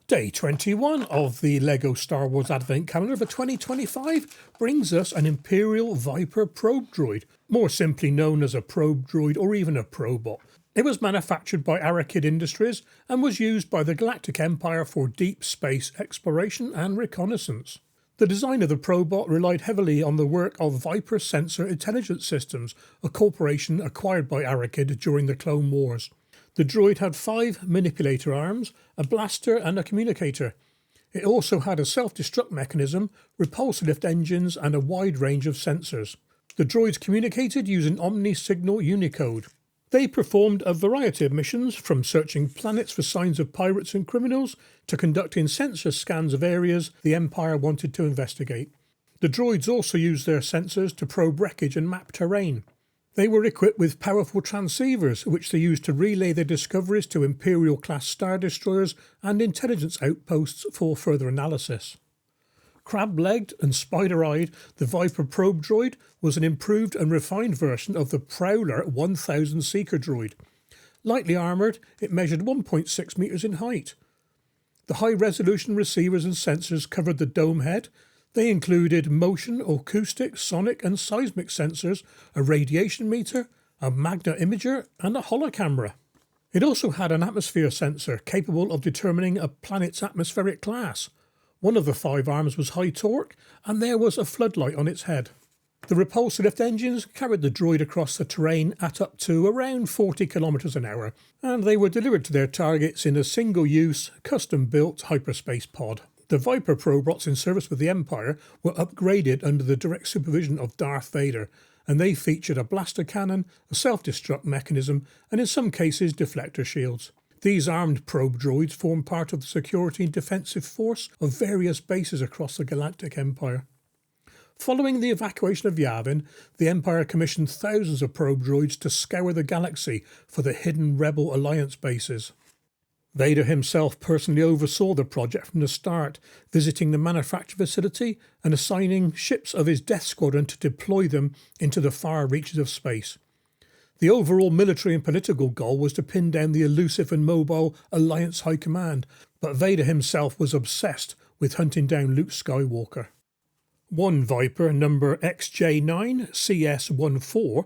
Day 21 of the LEGO Star Wars Advent Calendar for 2025 brings us an Imperial Viper probe droid, more simply known as a probe droid or even a Probot. It was manufactured by Arakid Industries and was used by the Galactic Empire for deep space exploration and reconnaissance. The design of the Probot relied heavily on the work of Viper Sensor Intelligence Systems, a corporation acquired by Arakid during the Clone Wars. The droid had 5 manipulator arms, a blaster and a communicator. It also had a self-destruct mechanism, repulsor lift engines and a wide range of sensors. The droids communicated using Omni-Signal Unicode. They performed a variety of missions, from searching planets for signs of pirates and criminals to conducting sensor scans of areas the Empire wanted to investigate. The droids also used their sensors to probe wreckage and map terrain. They were equipped with powerful transceivers, which they used to relay their discoveries to Imperial-class Star Destroyers and intelligence outposts for further analysis. Crab-legged and spider-eyed, the Viper probe droid was an improved and refined version of the Prowler 1000 Seeker droid. Lightly armoured, it measured 1.6 metres in height. The high-resolution receivers and sensors covered the dome head. They included motion, acoustic, sonic and seismic sensors, a radiation meter, a magna imager and a holocamera. It also had an atmosphere sensor capable of determining a planet's atmospheric class. One of the 5 arms was high torque and there was a floodlight on its head. The repulsor lift engines carried the droid across the terrain at up to around 40 km an hour, and they were delivered to their targets in a single-use, custom-built hyperspace pod. The Viper Probots in service with the Empire were upgraded under the direct supervision of Darth Vader, and they featured a blaster cannon, a self-destruct mechanism, and in some cases deflector shields. These armed probe droids form part of the security and defensive force of various bases across the Galactic Empire. Following the evacuation of Yavin, the Empire commissioned thousands of probe droids to scour the galaxy for the hidden Rebel Alliance bases. Vader himself personally oversaw the project from the start, visiting the manufacture facility and assigning ships of his Death Squadron to deploy them into the far reaches of space. The overall military and political goal was to pin down the elusive and mobile Alliance High Command, but Vader himself was obsessed with hunting down Luke Skywalker. One Viper, number XJ9CS14,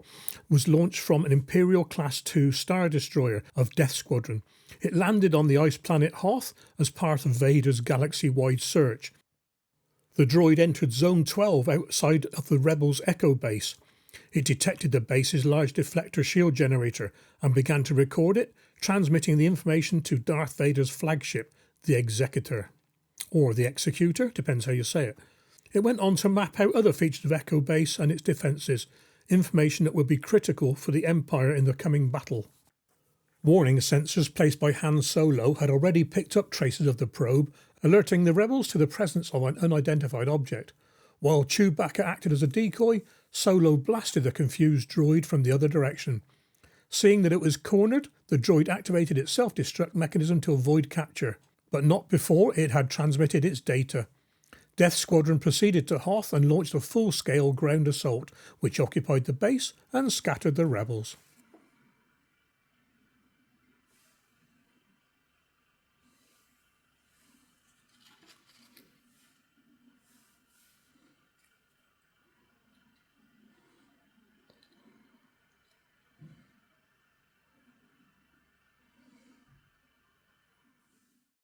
was launched from an Imperial Class II Star Destroyer of Death Squadron. It landed on the ice planet Hoth as part of Vader's galaxy-wide search. The droid entered Zone 12 outside of the Rebels' Echo base. It detected the base's large deflector shield generator and began to record it, transmitting the information to Darth Vader's flagship, the Executor. Or the Executor, depends how you say it. It went on to map out other features of Echo Base and its defences, information that would be critical for the Empire in the coming battle. Warning sensors placed by Han Solo had already picked up traces of the probe, alerting the rebels to the presence of an unidentified object. While Chewbacca acted as a decoy, Solo blasted the confused droid from the other direction. Seeing that it was cornered, the droid activated its self-destruct mechanism to avoid capture, but not before it had transmitted its data. Death Squadron proceeded to Hoth and launched a full-scale ground assault, which occupied the base and scattered the rebels.